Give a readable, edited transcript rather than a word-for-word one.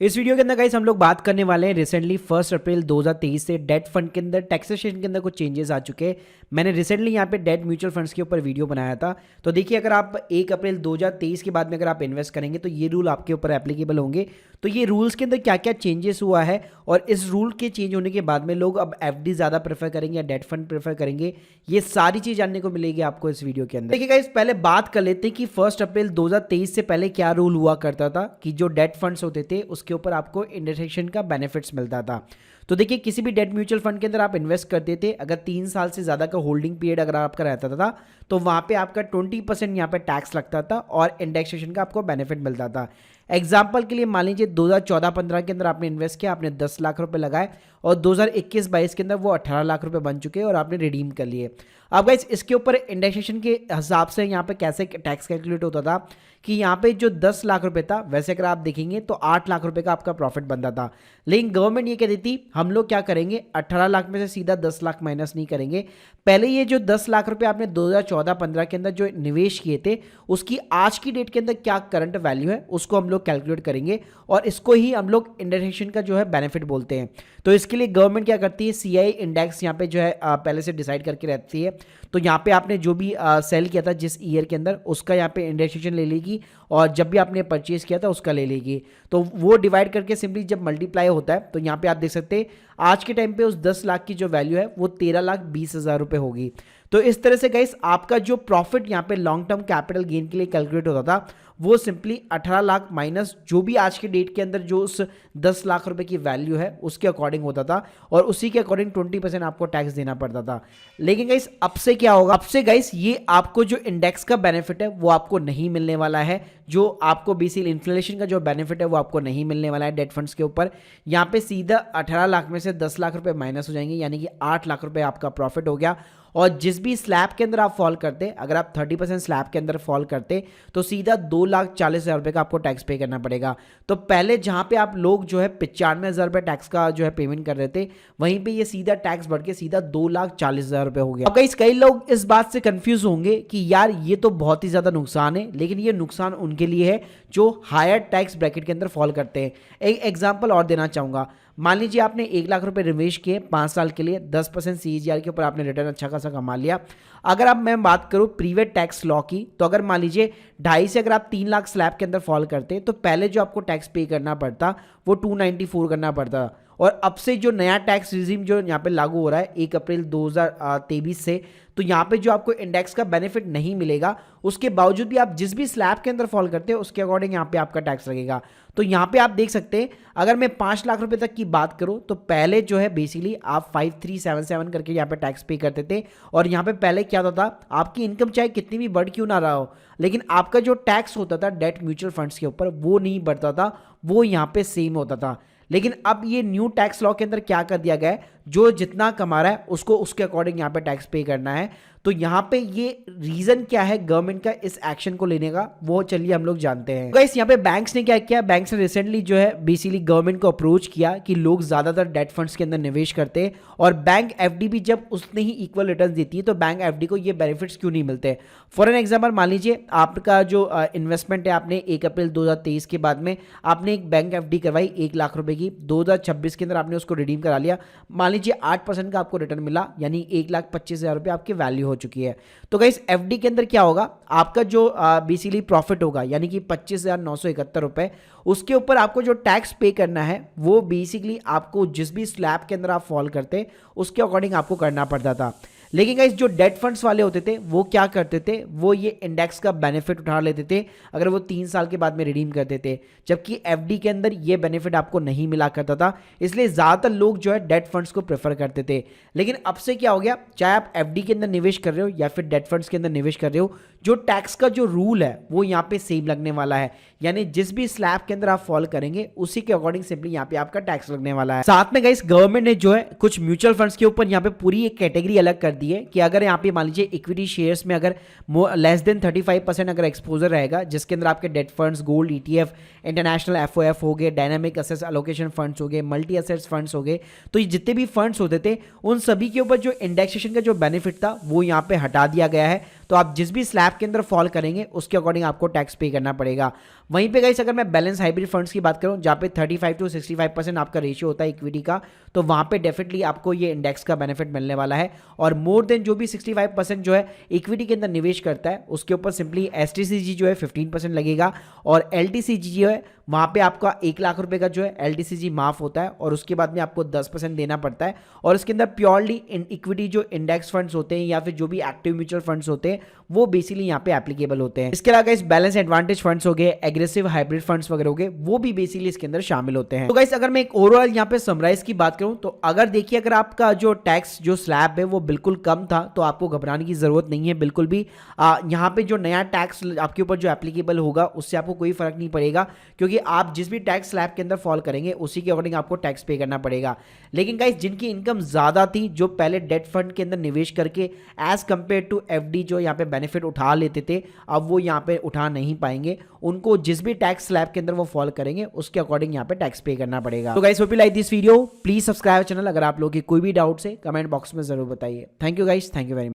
इस वीडियो के अंदर गाइस हम लोग बात करने वाले हैं रिसेंटली 1 अप्रैल 2023 से डेट फंड के अंदर टैक्सेशन के अंदर कुछ चेंजेस आ चुके हैं। मैंने रिसेंटली यहाँ पे डेट म्यूचुअल फंड्स के ऊपर वीडियो बनाया था। तो देखिए, अगर आप 1 अप्रैल 2023 के बाद में अगर आप इन्वेस्ट करेंगे तो ये रूल आपके ऊपर एप्लीकेबल होंगे। तो ये रूल्स के अंदर क्या क्या चेंजेस हुआ है और इस रूल के चेंज होने के बाद में लोग अब एफडी ज़्यादा प्रेफर करेंगे या डेट फंड प्रेफर करेंगे, ये सारी चीज़ जानने को मिलेगी आपको इस वीडियो के अंदर। देखिए गाइस, पहले बात कर लेते हैं कि 1 अप्रैल 2023 से पहले क्या रूल हुआ करता था कि जो डेट फंड्स होते थे उसके ऊपर आपको इंडेक्सेशन का बेनिफिट्स मिलता था। तो देखिए, किसी भी डेट म्यूचुअल फंड के अंदर आप इन्वेस्ट करते थे, अगर 3 साल से ज़्यादा का होल्डिंग पीरियड अगर आपका रहता था तो वहाँ पे आपका 20% यहाँ पे टैक्स लगता था और इंडेक्सेशन का आपको बेनिफिट मिलता था। एग्जाम्पल के लिए मान लीजिए 2014-15 के अंदर आपने इन्वेस्ट किया, आपने 10 लाख रुपए लगाए और 2021-22 के अंदर वो 18 लाख रुपए बन चुके हैं और आपने रिडीम कर लिए। अब गाइस, इसके ऊपर इंडेक्सेशन के हिसाब से यहाँ पे कैसे टैक्स कैलकुलेट होता था कि यहाँ पे जो 10 लाख रुपए था, वैसे अगर आप देखेंगे तो 8 लाख रुपए का आपका प्रॉफिट बनता था। लेकिन गवर्नमेंट ये कहती थी हम लोग क्या करेंगे, 18 लाख में से सीधा 10 लाख माइनस नहीं करेंगे, पहले ये जो 10 लाख रुपए आपने 2014-15 के अंदर जो निवेश किए थे उसकी आज की डेट के अंदर क्या करंट वैल्यू है उसको हम लोग कैलकुलेट करेंगे और इसको ही हम लोग इंडेक्सेशन का जो है बेनिफिट बोलते हैं। तो इसके लिए गवर्नमेंट क्या करती है, सीआई इंडेक्स यहाँ पे जो है पहले से डिसाइड करके रहती है। तो यहाँ पे आपने जो भी सेल किया था जिस ईयर के अंदर उसका यहाँ पे इंडेक्सेशन ले लेगी और जब भी आपने परचेज किया था उसका ले लेगी। तो वो डिवाइड करके सिंपली जब मल्टीप्लाई होता है तो यहाँ पे आप देख सकते हैं आज के टाइम पे उस 10 लाख की जो वैल्यू है वो 13,20,000 रुपये होगी। तो इस तरह से गाइस, आपका जो प्रॉफिट यहाँ पे लॉन्ग टर्म कैपिटल गेन के लिए कैलकुलेट होता था वो सिंपली 18 लाख माइनस जो भी आज के डेट के अंदर जो उस 10 लाख रुपए की वैल्यू है उसके अकॉर्डिंग होता था और उसी के अकॉर्डिंग 20% आपको टैक्स देना पड़ता था। लेकिन गाइस, अब से क्या होगा, अब से गाइस ये आपको जो इंडेक्स का बेनिफिट है वो आपको नहीं मिलने वाला है। जो आपको बेसिकली इन्फ्लेशन का जो बेनिफिट है वो आपको नहीं मिलने वाला है डेट फंड्स के ऊपर। यहाँ पे सीधा 18 लाख में से 10 लाख रुपए माइनस हो जाएंगे, यानी कि 8 लाख रुपए आपका प्रॉफिट हो गया। और जिस भी स्लैब के अंदर आप फॉल करते, अगर आप 30% स्लैब के अंदर फॉल करते तो सीधा 2,40,000 रुपये का आपको टैक्स पे करना पड़ेगा। तो पहले जहां पे आप लोग जो है 95,000 रुपये टैक्स का जो है पेमेंट कर रहे थे, वहीं पे ये सीधा टैक्स बढ़ के सीधा 2,40,000 रुपये हो गया। अब गाइस, कई लोग इस बात से कंफ्यूज होंगे कि यार ये तो बहुत ही ज्यादा नुकसान है, लेकिन ये नुकसान उनके लिए है जो हायर टैक्स ब्रैकेट के अंदर फॉल करते हैं। एक एग्जाम्पल और देना चाहूंगा, मान लीजिए आपने 1 लाख रुपए निवेश किए 5 साल के लिए, 10% सीजीआर के ऊपर आपने रिटर्न अच्छा खासा कमा लिया। अगर अब मैं बात करूं प्रीवियस टैक्स लॉ की, तो अगर मान लीजिए 2.5 से अगर आप 3 लाख स्लैब के अंदर फॉल करते तो पहले जो आपको टैक्स पे करना पड़ता वो 294 करना पड़ता। और अब से जो नया टैक्स रिजीम जो यहाँ पे लागू हो रहा है 1 अप्रैल 2023 से, तो यहाँ पे जो आपको इंडेक्स का बेनिफिट नहीं मिलेगा, उसके बावजूद भी आप जिस भी स्लैब के अंदर फॉल करते हैं उसके अकॉर्डिंग यहाँ पे आपका टैक्स लगेगा। तो यहाँ पे आप देख सकते हैं, अगर मैं 5 लाख रुपए तक की बात करूँ तो पहले जो है बेसिकली आप 5377 करके यहाँ पे टैक्स पे करते थे। और यहाँ पे पहले क्या होता था, आपकी इनकम चाहे कितनी भी बढ़ क्यों ना रहा हो, लेकिन आपका जो टैक्स होता था डेट म्यूचुअल फंड्स के ऊपर वो नहीं बढ़ता था, वो यहाँ पे सेम होता था। लेकिन अब ये न्यू टैक्स लॉ के अंदर क्या कर दिया गया है, जो जितना कमा रहा है उसको उसके अकॉर्डिंग यहाँ पे टैक्स पे करना है। तो यहाँ पे ये रीजन क्या है गवर्नमेंट का इस एक्शन को लेने का, वो चलिए हम लोग जानते हैं। गाइस, यहाँ पे बैंक्स ने क्या किया, बैंक्स ने रिसेंटली जो है बेसिकली गवर्नमेंट को अप्रोच किया कि लोग ज्यादातर डेट फंड्स के अंदर निवेश करते हैं और बैंक एफडी भी जब उसने ही इक्वल रिटर्न देती है तो बैंक एफडी को ये बेनिफिट्स क्यों नहीं मिलते। फॉर एन एग्जाम्पल, मान लीजिए आपका जो इन्वेस्टमेंट है, आपने 1 अप्रैल 2023 के बाद में आपने एक बैंक एफडी करवाई 1 लाख रुपए की, 2026 के अंदर आपने उसको रिडीम करा लिया, मान लीजिए 8% का आपको रिटर्न मिला, यानी 1,25,000 रुपये आपकी वैल्यू हो चुकी है। तो गाइस, एफडी के अंदर क्या होगा, आपका जो बेसिकली प्रॉफिट होगा यानी कि 25,971 रुपए, उसके ऊपर आपको जो टैक्स पे करना है वो बेसिकली आपको जिस भी स्लैब के अंदर आप फॉल करते उसके अकॉर्डिंग आपको करना पड़ता था। लेकिन गाइस, जो डेट फंड्स वाले होते थे वो क्या करते थे, वो ये इंडेक्स का बेनिफिट उठा लेते थे अगर वो 3 साल के बाद में रिडीम करते थे, जबकि एफडी के अंदर ये बेनिफिट आपको नहीं मिला करता था। इसलिए ज़्यादातर लोग जो है डेट फंड्स को प्रेफर करते थे। लेकिन अब से क्या हो गया, चाहे आप एफडी के अंदर निवेश कर रहे हो या फिर डेट फंड्स के अंदर निवेश कर रहे हो, जो टैक्स का जो रूल है वो यहाँ पे सेम लगने वाला है, यानी जिस भी स्लैब के अंदर आप फॉल करेंगे उसी के अकॉर्डिंग सिंपली यहाँ पे आपका टैक्स लगने वाला है। साथ में गाइस, गवर्नमेंट ने जो है कुछ म्यूचुअल फंड्स के ऊपर यहाँ पे पूरी एक कैटेगरी अलग कर दी है कि अगर यहाँ पे मान लीजिए इक्विटी शेयर्स में अगर लेस देन 35% अगर एक्सपोजर रहेगा, जिसके अंदर आपके date funds, gold ETF, international FOF हो गए, डायनामिक एसेट्स एलोकेशन फंड्स हो गए, मल्टी एसेट्स फंड्स हो गए, तो ये जितने भी फंड्स होते थे उन सभी के ऊपर जो इंडेक्सेशन का जो बेनिफिट था वो यहाँ पे हटा दिया गया है। तो आप जिस भी स्लैब के अंदर फॉल करेंगे उसके अकॉर्डिंग आपको टैक्स पे करना पड़ेगा। वहीं पे गाइस अगर मैं बैलेंस हाइब्रिड फंड्स की बात करूं, जहां पे 35 to 65% आपका रेशियो होता है इक्विटी का, तो वहां पे डेफिनेटली आपको ये इंडेक्स का बेनिफिट मिलने वाला है। और मोर देन जो भी 65% जो है इक्विटी के अंदर निवेश करता है, उसके ऊपर सिंपली एसटीसीजी जो है 15% लगेगा, और एलटीसीजी जो है वहां पे आपका 1 लाख रुपए का जो है एलटीसीजी माफ होता है, और उसके बाद में आपको 10% देना पड़ता है। और इसके अंदर प्योरली इक्विटी जो इंडेक्स फंड्स होते हैं या फिर जो भी एक्टिव म्यूचुअल फंड्स होते हैं वो बेसिकली यहाँ पे एप्लीकेबल होते हैं। इसके अलावा इस बैलेंस एडवांटेज फंड्स हो गए, एग्रेसिव हाइब्रिड फंड्स वगैरह हो गए, वो भी बेसिकली इसके अंदर शामिल होते हैं। तो गाइस अगर मैं एक ओवरऑल यहाँ पे समराइज की बात करूं, तो अगर देखिए अगर आपका जो टैक्स जो स्लैब है वो बिल्कुल कम था, तो आपको घबराने की जरूरत नहीं है बिल्कुल भी। यहाँ पे जो नया टैक्स आपके ऊपर जो एप्लीकेबल होगा उससे आपको कोई फर्क नहीं पड़ेगा, क्योंकि आप जिस भी टैक्स स्लैब के अंदर फॉल करेंगे उसी के अकॉर्डिंग आपको टैक्स पे करना पड़ेगा। लेकिन गाइस जिनकी इनकम ज्यादा थी, जो पहले डेट फंड के अंदर निवेश करके एज कंपेयर टू एफडी जो यहाँ पे बेनिफिट उठा लेते थे, अब वो यहाँ पे उठा नहीं पाएंगे। उनको जिस भी टैक्स स्लैब के अंदर वो फॉल करेंगे उसके अकॉर्डिंग यहाँ पे टैक्स पे करना पड़ेगा। तो guys hope you like this video, please subscribe channel. अगर आप लोगों की कोई भी डाउट्स है कमेंट बॉक्स में जरूर बताइए। Thank you guys, thank you very much.